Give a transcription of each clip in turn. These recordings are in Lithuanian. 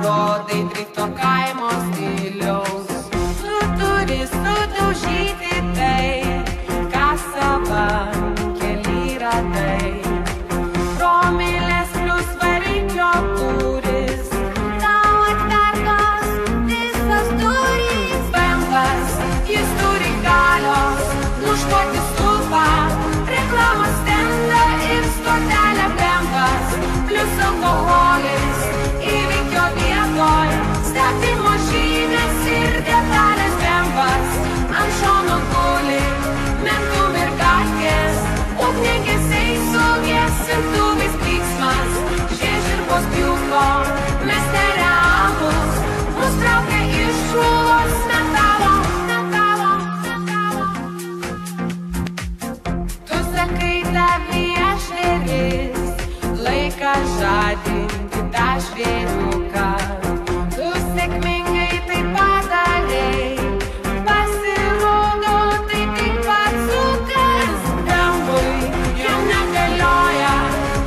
rodai drifto kaimo stiliaus. Tu turi sudaužyti tai, ką savam kely radai. Promilės plius variklio turis, tau atvertos visos durys. Bembas, jis turi galios, nušluoti stulpą, reklamos stendą ir stotelę. Bembas, plius alkoholis, įvykio vietoj, statymo žymės ir detalės. Bembas, ant šono guli, mentų mergatkės, ugniagesiai su gesintuvais klyksmas. Žiežirbos pjūko, mes nerealūs, mus traukia iš šulos metalo. Tu sakai, tavyje žvėris, laikas žadinti tą žvėriuką. Tu sėkmingai tai padarei, pasirodo tai tik pats dzūkas. Dangui jau negalioja,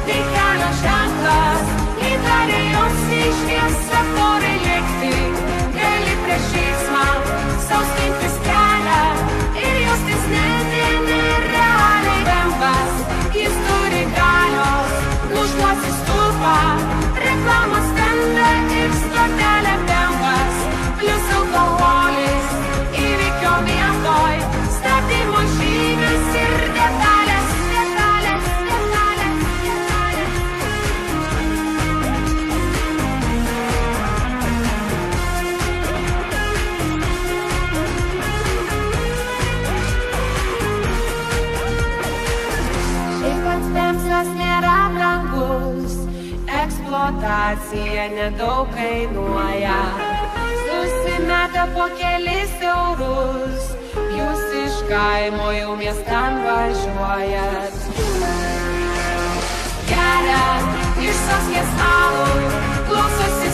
tai kelio ženklas, įtarėjos išviesa porai lėkti. Gali prieš eismą sauskintis kelią ir jaustis nerealiai. Bembas, jis turi galios, nušluosi stulpą, reklamos stendą ir stotelę. Bembas, plius alkoholis, įvykio vietoj, statymo žymės ir detalės. Šiaip pats Bemsas nėra brangus, eksploatacija nedaug kainuoja. Susimetę po kelis eurus, jūs iš kaimo jau miestan važiuojat. Geria iš soskės alų, klausosi